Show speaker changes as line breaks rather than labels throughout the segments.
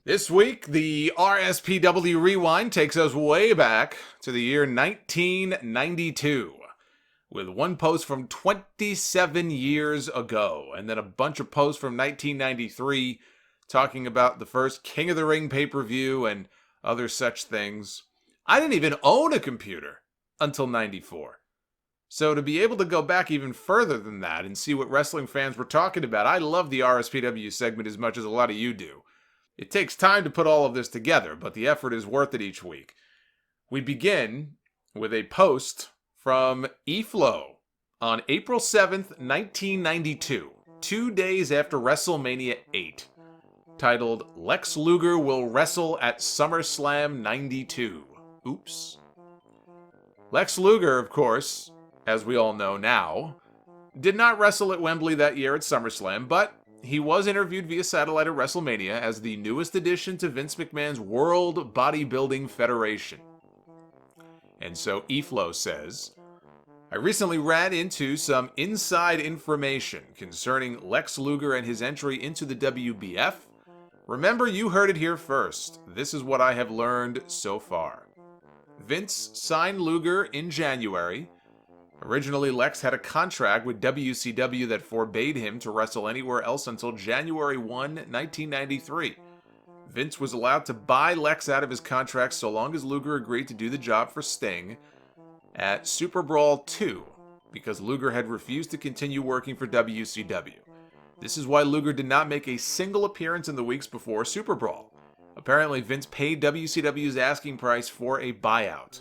This week, the RSPW Rewind takes us way back to the year 1992, with one post from 27 years ago, and then a bunch of posts from 1993 talking about the first King of the Ring pay-per-view and other such things. I didn't even own a computer until 94. So to be able to go back even further than that and see what wrestling fans were talking about, I love the RSPW segment as much as a lot of you do. It takes time to put all of this together, but the effort is worth it each week. We begin with a post from eFlow on April 7th, 1992, 2 days after WrestleMania 8, titled, Lex Luger will wrestle at SummerSlam 92. Oops. Lex Luger, of course, as we all know now, did not wrestle at Wembley that year at SummerSlam, but he was interviewed via satellite at WrestleMania as the newest addition to Vince McMahon's World Bodybuilding Federation. And so eFlow says, I recently ran into some inside information concerning Lex Luger and his entry into the WBF. Remember, you heard it here first. This is what I have learned so far. Vince signed Luger in January. Originally, Lex had a contract with WCW that forbade him to wrestle anywhere else until January 1, 1993. Vince was allowed to buy Lex out of his contract so long as Luger agreed to do the job for Sting at Super Brawl 2, because Luger had refused to continue working for WCW. This is why Luger did not make a single appearance in the weeks before Super Brawl. Apparently, Vince paid WCW's asking price for a buyout.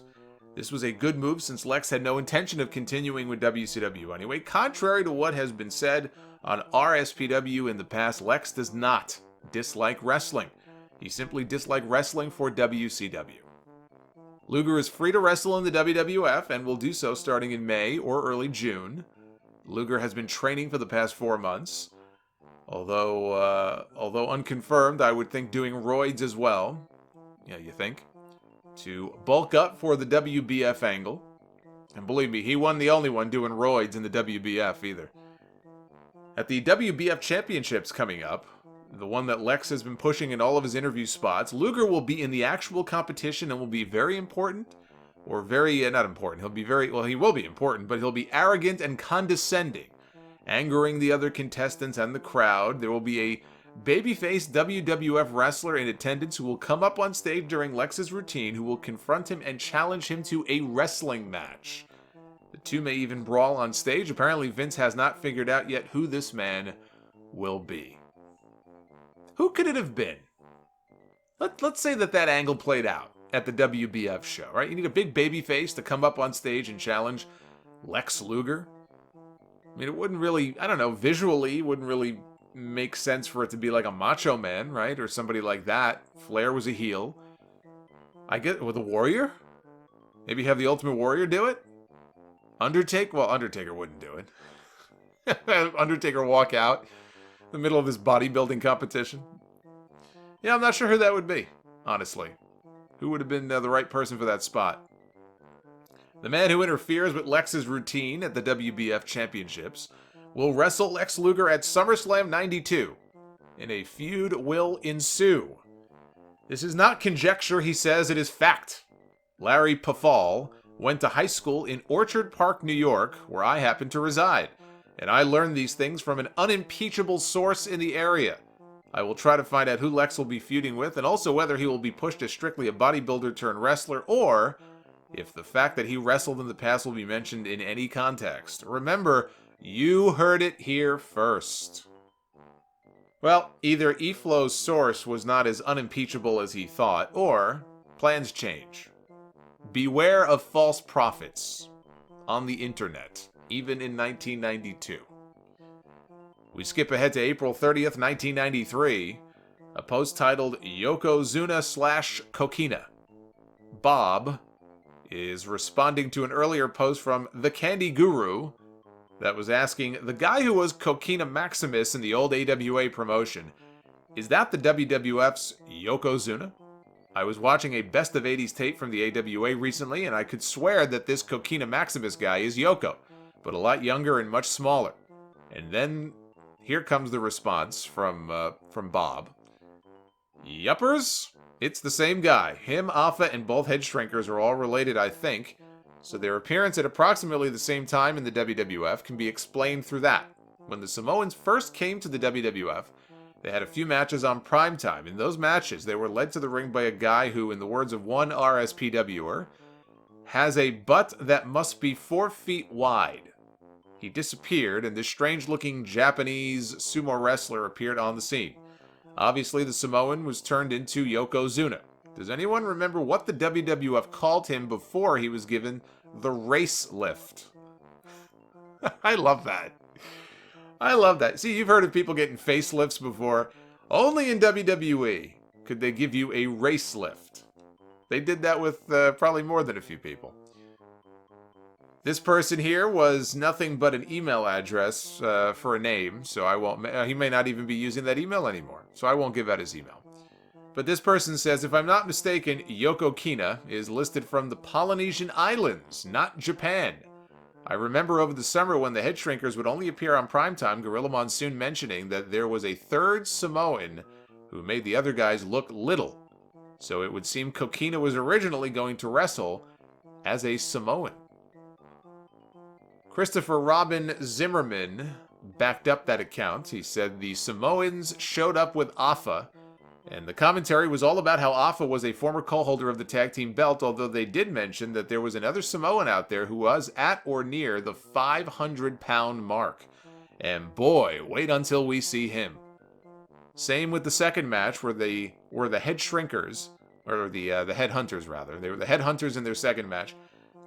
This was a good move since Lex had no intention of continuing with WCW anyway. Contrary to what has been said on RSPW in the past, Lex does not dislike wrestling. He simply disliked wrestling for WCW. Luger is free to wrestle in the WWF and will do so starting in May or early June. Luger has been training for the past 4 months. Although unconfirmed, I would think doing roids as well. Yeah, you think? To bulk up for the WBF angle. And believe me, he wasn't the only one doing roids in the WBF either. At the WBF Championships coming up, the one that Lex has been pushing in all of his interview spots, Luger will be in the actual competition and will be very important. Or very, not important, he will be important, but he'll be arrogant and condescending, angering the other contestants and the crowd. There will be a babyface WWF wrestler in attendance who will come up on stage during Lex's routine, who will confront him and challenge him to a wrestling match. The two may even brawl on stage. Apparently, Vince has not figured out yet who this man will be. Who could it have been? Let's say that angle played out at the WBF show, right? You need a big babyface to come up on stage and challenge Lex Luger. I mean, it wouldn't really, visually, wouldn't really make sense for it to be like a Macho Man, right? Or somebody like that. Flair was a heel. I get with a Warrior? Maybe have the Ultimate Warrior do it? Undertaker? Well, Undertaker wouldn't do it. Undertaker walk out in the middle of this bodybuilding competition. Yeah, I'm not sure who that would be, honestly. Who would have been the right person for that spot? The man who interferes with Lex's routine at the WBF Championships will wrestle Lex Luger at SummerSlam 92, and a feud will ensue. This is not conjecture, he says, it is fact. Larry Pafall went to high school in Orchard Park, New York, where I happen to reside, and I learned these things from an unimpeachable source in the area. I will try to find out who Lex will be feuding with, and also whether he will be pushed as strictly a bodybuilder turned wrestler, or if the fact that he wrestled in the past will be mentioned in any context. Remember, you heard it here first. Well, either eFlow's source was not as unimpeachable as he thought, or plans change. Beware of false prophets on the internet, even in 1992. We skip ahead to April 30th, 1993, a post titled Yokozuna/Kokina. Bob is responding to an earlier post from The Candy Guru that was asking, the guy who was Kokina Maximus in the old AWA promotion, is that the WWF's Yokozuna? I was watching a best of 80s tape from the AWA recently, and I could swear that this Kokina Maximus guy is Yoko, but a lot younger and much smaller. And then here comes the response from Bob. Yuppers? It's the same guy. Him, Alpha, and both head shrinkers are all related, I think, so their appearance at approximately the same time in the WWF can be explained through that. When the Samoans first came to the WWF, they had a few matches on primetime. In those matches, they were led to the ring by a guy who, in the words of one RSPWer, has a butt that must be 4 feet wide. He disappeared, and this strange-looking Japanese sumo wrestler appeared on the scene. Obviously, the Samoan was turned into Yokozuna. Does anyone remember what the WWF called him before he was given the race lift? I love that. I love that. See, you've heard of people getting facelifts before. Only in WWE could they give you a race lift. They did that with probably more than a few people. This person here was nothing but an email address for a name, so I won't. He may not even be using that email anymore, so I won't give out his email. But this person says, if I'm not mistaken, Yokozuna is listed from the Polynesian Islands, not Japan. I remember over the summer when the head shrinkers would only appear on primetime, Gorilla Monsoon mentioning that there was a third Samoan who made the other guys look little. So it would seem Kokina was originally going to wrestle as a Samoan. Christopher Robin Zimmerman backed up that account. He said the Samoans showed up with Afa, and the commentary was all about how Afa was a former co-holder of the tag team belt, although they did mention that there was another Samoan out there who was at or near the 500-pound mark. And boy, wait until we see him. Same with the second match where they were the head shrinkers, or the head hunters rather. They were the head hunters in their second match.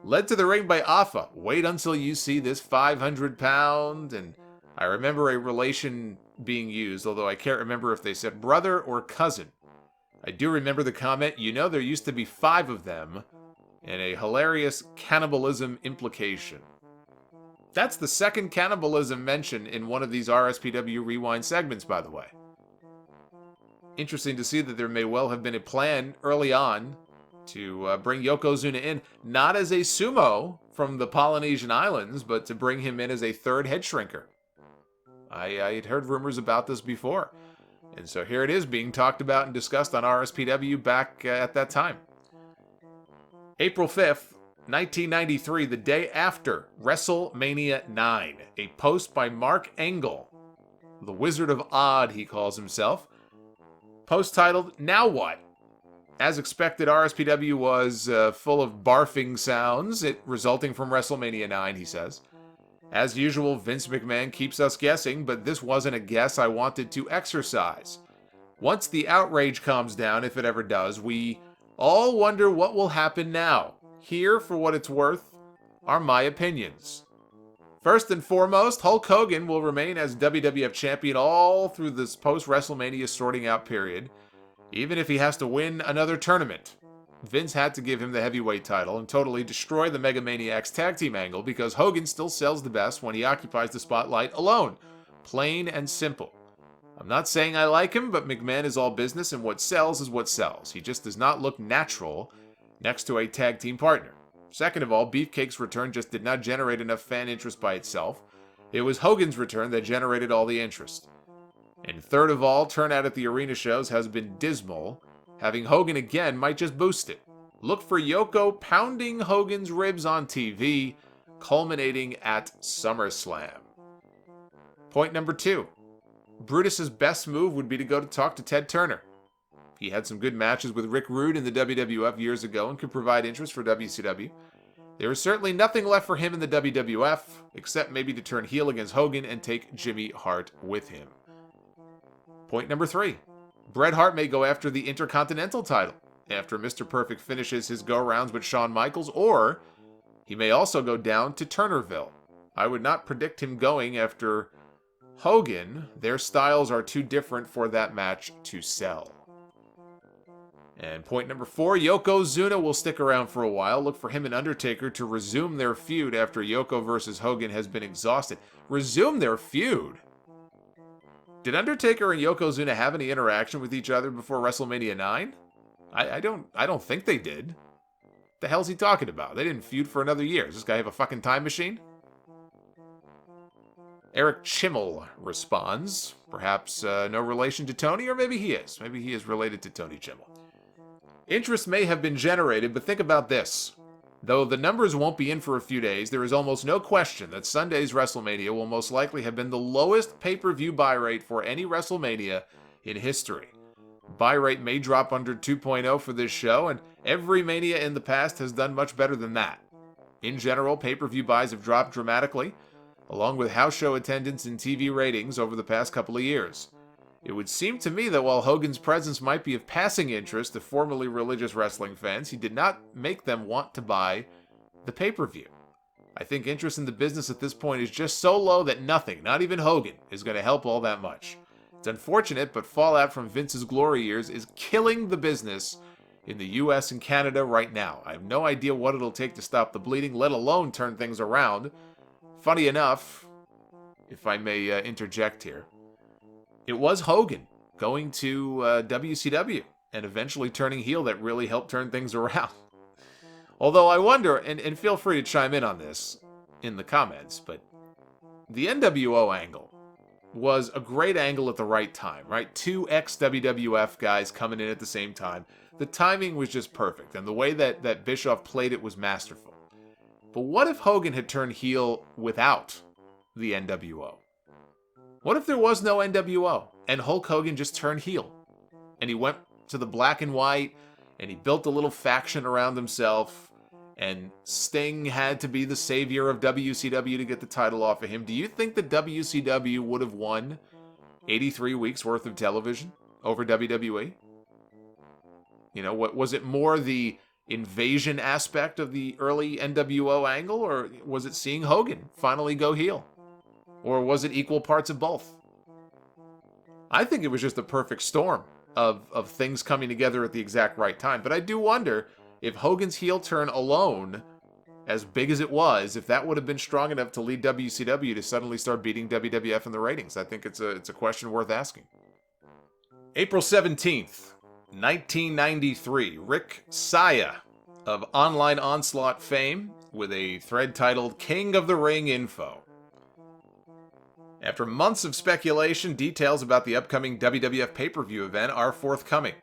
Led to the ring by Afa. Wait until you see this 500-pound. And I remember a relation being used, although I can't remember if they said brother or cousin. I do remember the comment, you know there used to be 5 of them, and a hilarious cannibalism implication. That's the second cannibalism mentioned in one of these RSPW Rewind segments, by the way. Interesting to see that there may well have been a plan early on to bring Yokozuna in, not as a sumo from the Polynesian Islands, but to bring him in as a third head shrinker. I had heard rumors about this before, and so here it is being talked about and discussed on RSPW back at that time. April 5th, 1993, the day after WrestleMania 9, a post by Mark Engel, the Wizard of Odd he calls himself, post titled, Now What? As expected, RSPW was full of barfing sounds, resulting from WrestleMania 9, he says. As usual, Vince McMahon keeps us guessing, but this wasn't a guess I wanted to exercise. Once the outrage calms down, if it ever does, we all wonder what will happen now. Here, for what it's worth, are my opinions. First and foremost, Hulk Hogan will remain as WWF champion all through this post-WrestleMania sorting out period, even if he has to win another tournament. Vince had to give him the heavyweight title and totally destroy the Mega Maniacs tag team angle because Hogan still sells the best when he occupies the spotlight alone. Plain and simple. I'm not saying I like him, but McMahon is all business and what sells is what sells. He just does not look natural next to a tag team partner. Second of all, Beefcake's return just did not generate enough fan interest by itself. It was Hogan's return that generated all the interest. And third of all, turnout at the arena shows has been dismal. Having Hogan again might just boost it. Look for Yoko pounding Hogan's ribs on TV, culminating at SummerSlam. Point number 2. Brutus's best move would be to go to talk to Ted Turner. He had some good matches with Rick Rude in the WWF years ago and could provide interest for WCW. There is certainly nothing left for him in the WWF, except maybe to turn heel against Hogan and take Jimmy Hart with him. Point number 3. Bret Hart may go after the Intercontinental title after Mr. Perfect finishes his go-rounds with Shawn Michaels, or he may also go down to Turnerville. I would not predict him going after Hogan. Their styles are too different for that match to sell. And point number 4, Yokozuna will stick around for a while. Look for him and Undertaker to resume their feud after Yoko versus Hogan has been exhausted. Resume their feud? Did Undertaker and Yokozuna have any interaction with each other before WrestleMania 9? I don't think they did. What the hell's he talking about? They didn't feud for another year. Does this guy have a fucking time machine? Eric Chimmel responds, Perhaps no relation to Tony, or maybe he is. Maybe he is related to Tony Chimmel. Interest may have been generated, but think about this. Though the numbers won't be in for a few days, there is almost no question that Sunday's WrestleMania will most likely have been the lowest pay-per-view buy rate for any WrestleMania in history. Buy rate may drop under 2.0 for this show, and every Mania in the past has done much better than that. In general, pay-per-view buys have dropped dramatically, along with house show attendance and TV ratings over the past couple of years. It would seem to me that while Hogan's presence might be of passing interest to formerly religious wrestling fans, he did not make them want to buy the pay-per-view. I think interest in the business at this point is just so low that nothing, not even Hogan, is going to help all that much. It's unfortunate, but fallout from Vince's glory years is killing the business in the US and Canada right now. I have no idea what it'll take to stop the bleeding, let alone turn things around. Funny enough, if I may interject here, it was Hogan going to WCW and eventually turning heel that really helped turn things around. Although I wonder, and feel free to chime in on this in the comments, but the NWO angle was a great angle at the right time, right? Two ex-WWF guys coming in at the same time. The timing was just perfect, and the way that Bischoff played it was masterful. But what if Hogan had turned heel without the NWO? What if there was no NWO and Hulk Hogan just turned heel and he went to the black and white and he built a little faction around himself and Sting had to be the savior of WCW to get the title off of him? Do you think that WCW would have won 83 weeks worth of television over WWE? You know, what was it more the invasion aspect of the early NWO angle, or was it seeing Hogan finally go heel? Or was it equal parts of both? I think it was just a perfect storm of things coming together at the exact right time. But I do wonder if Hogan's heel turn alone, as big as it was, if that would have been strong enough to lead WCW to suddenly start beating WWF in the ratings. I think it's a question worth asking. April 17th, 1993. Rick Saya of Online Onslaught fame with a thread titled King of the Ring Info. After months of speculation, details about the upcoming WWF pay-per-view event are forthcoming.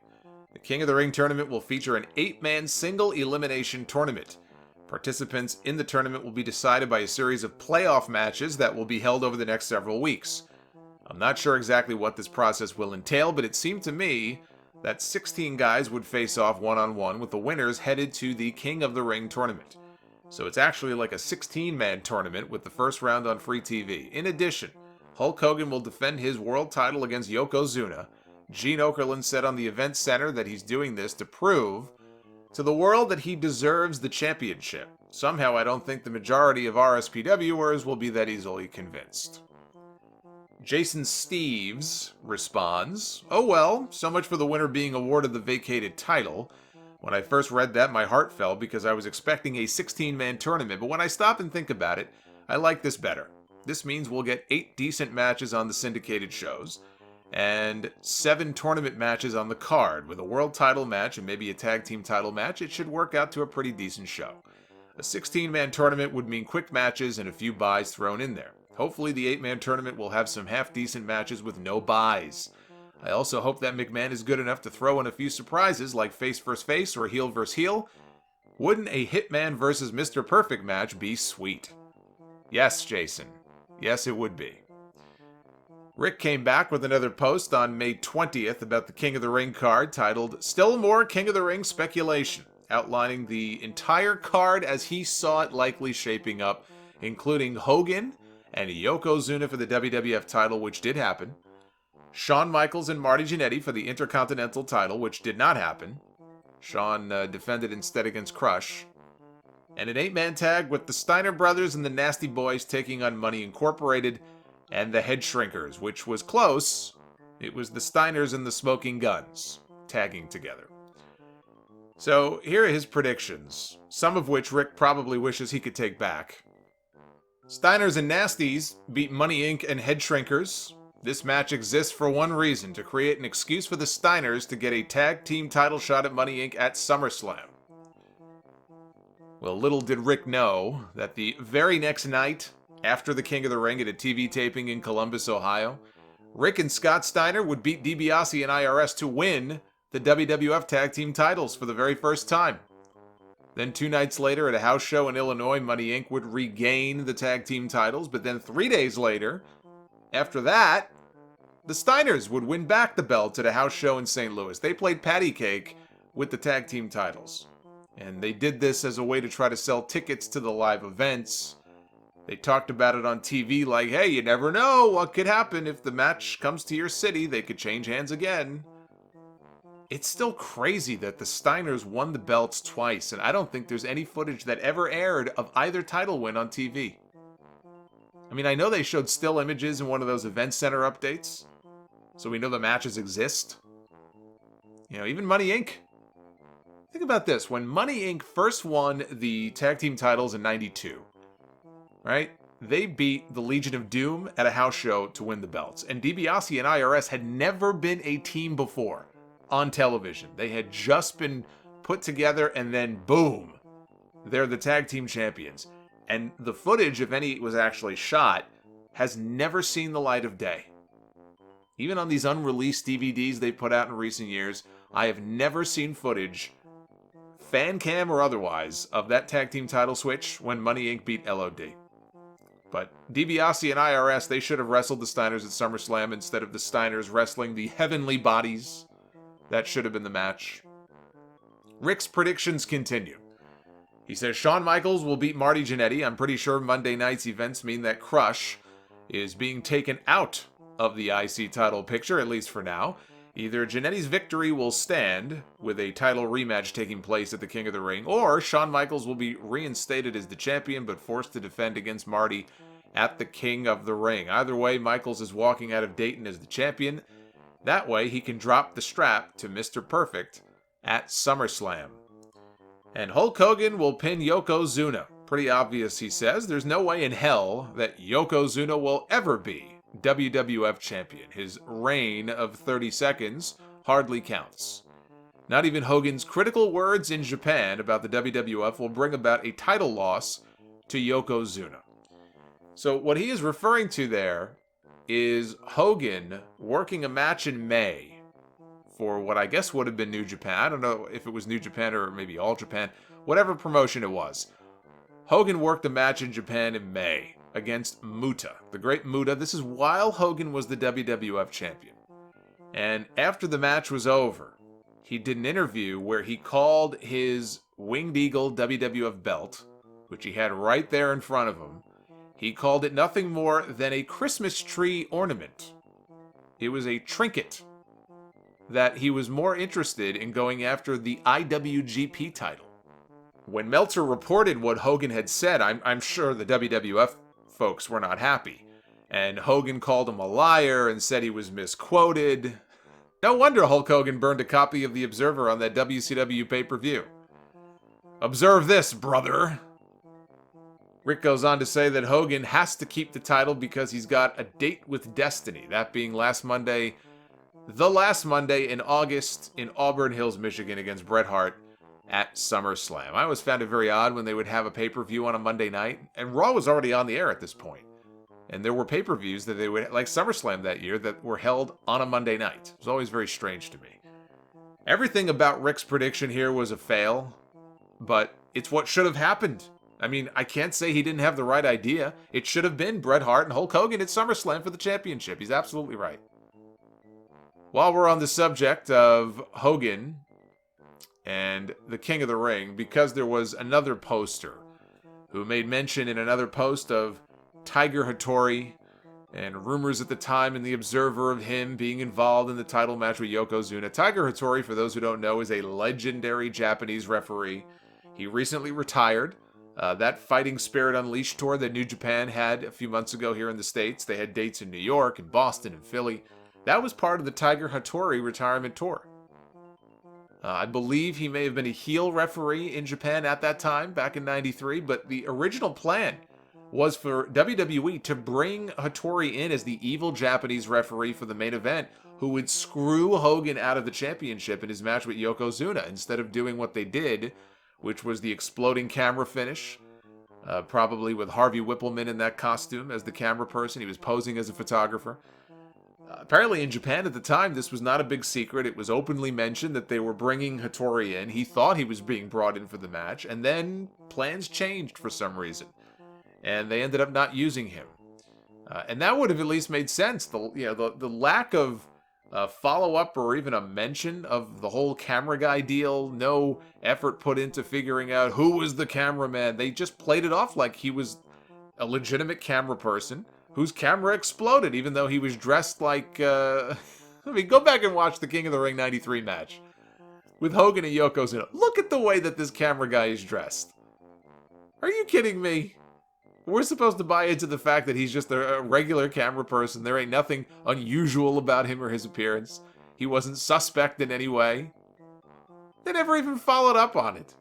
The King of the Ring tournament will feature an 8-man single elimination tournament. Participants in the tournament will be decided by a series of playoff matches that will be held over the next several weeks. I'm not sure exactly what this process will entail, but it seemed to me that 16 guys would face off one-on-one, with the winners headed to the King of the Ring tournament. So it's actually like a 16-man tournament with the first round on free TV. In addition, Hulk Hogan will defend his world title against Yokozuna. Gene Okerlund said on the event center that he's doing this to prove to the world that he deserves the championship. Somehow I don't think the majority of RSPWers will be that easily convinced. Jason Steves responds, "Oh well, so much for the winner being awarded the vacated title. When I first read that, my heart fell because I was expecting a 16-man tournament, but when I stop and think about it, I like this better. This means we'll get 8 decent matches on the syndicated shows, and 7 tournament matches on the card. With a world title match and maybe a tag team title match, it should work out to a pretty decent show. A 16-man tournament would mean quick matches and a few buys thrown in there. Hopefully the 8-man tournament will have some half-decent matches with no buys. I also hope that McMahon is good enough to throw in a few surprises like face vs. face or heel vs. heel. Wouldn't a Hitman vs. Mr. Perfect match be sweet?" Yes, Jason. Yes, it would be. Rick came back with another post on May 20th about the King of the Ring card titled Still More King of the Ring Speculation, outlining the entire card as he saw it likely shaping up, including Hogan and Yokozuna for the WWF title, which did happen, Shawn Michaels and Marty Jannetty for the Intercontinental title, which did not happen. Shawn defended instead against Crush. And an 8-man tag with the Steiner brothers and the Nasty Boys taking on Money Incorporated and the Head Shrinkers, which was close. It was the Steiners and the Smoking Guns tagging together. So here are his predictions, some of which Rick probably wishes he could take back. Steiners and Nasties beat Money Inc. and Head Shrinkers. This match exists for one reason, to create an excuse for the Steiners to get a tag team title shot at Money Inc. at SummerSlam. Well, little did Rick know that the very next night, after the King of the Ring at a TV taping in Columbus, Ohio, Rick and Scott Steiner would beat DiBiase and IRS to win the WWF Tag Team titles for the very first time. Then 2 nights later at a house show in Illinois, Money Inc. would regain the tag team titles, but then 3 days later, after that, the Steiners would win back the belts at a house show in St. Louis. They played patty cake with the tag team titles. And they did this as a way to try to sell tickets to the live events. They talked about it on TV like, hey, you never know what could happen if the match comes to your city. They could change hands again. It's still crazy that the Steiners won the belts twice, and I don't think there's any footage that ever aired of either title win on TV. I mean, I know they showed still images in one of those event center updates, so we know the matches exist. You know, even Money Inc. Think about this. When Money Inc. first won the tag team titles in 92, right? They beat the Legion of Doom at a house show to win the belts. And DiBiase and IRS had never been a team before on television. They had just been put together and then boom, they're the tag team champions. And the footage, if any was actually shot, has never seen the light of day. Even on these unreleased DVDs they put out in recent years, I have never seen footage, fan cam or otherwise, of that tag team title switch when Money Inc. beat LOD. But DiBiase and IRS, they should have wrestled the Steiners at SummerSlam instead of the Steiners wrestling the Heavenly Bodies. That should have been the match. Rick's predictions continue. He says Shawn Michaels will beat Marty Jannetty. I'm pretty sure Monday night's events mean that Crush is being taken out of the IC title picture, at least for now. Either Jannetty's victory will stand, with a title rematch taking place at the King of the Ring, or Shawn Michaels will be reinstated as the champion but forced to defend against Marty at the King of the Ring. Either way, Michaels is walking out of Dayton as the champion. That way, he can drop the strap to Mr. Perfect at SummerSlam. And Hulk Hogan will pin Yokozuna. Pretty obvious, he says. There's no way in hell that Yokozuna will ever be WWF champion. His reign of 30 seconds hardly counts. Not even Hogan's critical words in Japan about the WWF will bring about a title loss to Yokozuna. So what he is referring to there is Hogan working a match in May for what I guess would have been New Japan. I don't know if it was New Japan or maybe All Japan, whatever promotion it was. Hogan worked a match in Japan in May against Muta, the great Muta. This is while Hogan was the WWF champion. And after the match was over, he did an interview where he called his Winged Eagle WWF belt, which he had right there in front of him, he called it nothing more than a Christmas tree ornament. It was a trinket that he was more interested in going after the IWGP title. When Meltzer reported what Hogan had said, I'm sure the WWF folks were not happy. And Hogan called him a liar and said he was misquoted. No wonder Hulk Hogan burned a copy of The Observer on that WCW pay-per-view. Observe this, brother. Rick goes on to say that Hogan has to keep the title because he's got a date with Destiny, that being the last Monday in August in Auburn Hills, Michigan against Bret Hart at SummerSlam. I always found it very odd when they would have a pay-per-view on a Monday night, and Raw was already on the air at this point. And there were pay-per-views that they would, like SummerSlam that year, that were held on a Monday night. It was always very strange to me. Everything about Rick's prediction here was a fail, but it's what should have happened. I mean, I can't say he didn't have the right idea. It should have been Bret Hart and Hulk Hogan at SummerSlam for the championship. He's absolutely right. While we're on the subject of Hogan and the King of the Ring, because there was another poster who made mention in another post of Tiger Hattori and rumors at the time in The Observer of him being involved in the title match with Yokozuna. Tiger Hattori, for those who don't know, is a legendary Japanese referee. He recently retired. That Fighting Spirit Unleashed tour that New Japan had a few months ago here in the States, they had dates in New York and Boston and Philly. That was part of the Tiger Hattori retirement tour. I believe he may have been a heel referee in Japan at that time, back in '93, but the original plan was for WWE to bring Hattori in as the evil Japanese referee for the main event, who would screw Hogan out of the championship in his match with Yokozuna, instead of doing what they did, which was the exploding camera finish, probably with Harvey Whippleman in that costume as the camera person. He was posing as a photographer. Apparently in Japan at the time, this was not a big secret. It was openly mentioned that they were bringing Hattori in. He thought he was being brought in for the match, and then plans changed for some reason. And they ended up not using him. And that would have at least made sense. The lack of follow-up or even a mention of the whole camera guy deal, no effort put into figuring out who was the cameraman. They just played it off like he was a legitimate camera person whose camera exploded, even though he was dressed like... I mean, go back and watch the King of the Ring 93 match with Hogan and Yokozuna. Look at the way that this camera guy is dressed. Are you kidding me? We're supposed to buy into the fact that he's just a regular camera person. There ain't nothing unusual about him or his appearance. He wasn't suspect in any way. They never even followed up on it.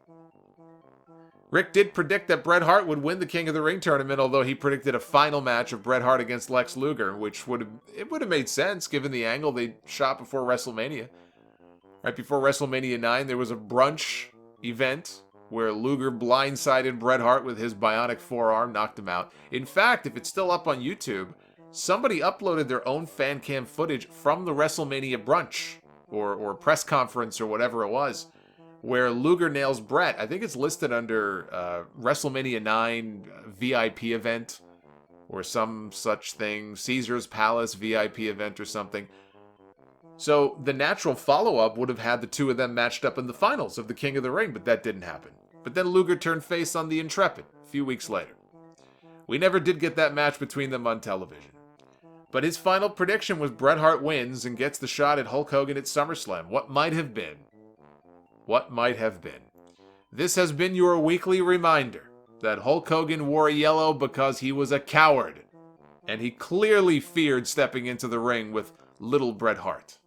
Rick did predict that Bret Hart would win the King of the Ring tournament, although he predicted a final match of Bret Hart against Lex Luger, which would have made sense given the angle they shot before WrestleMania. Right before WrestleMania 9, there was a brunch event where Luger blindsided Bret Hart with his bionic forearm, knocked him out. In fact, if it's still up on YouTube, somebody uploaded their own fan cam footage from the WrestleMania brunch, or press conference, or whatever it was, where Luger nails Bret. I think it's listed under WrestleMania 9 VIP event, or some such thing, Caesar's Palace VIP event or something. So the natural follow-up would have had the two of them matched up in the finals of the King of the Ring, but that didn't happen. But then Luger turned face on the Intrepid a few weeks later. We never did get that match between them on television. But his final prediction was Bret Hart wins and gets the shot at Hulk Hogan at SummerSlam. What might have been? What might have been? This has been your weekly reminder that Hulk Hogan wore yellow because he was a coward, and he clearly feared stepping into the ring with little Bret Hart.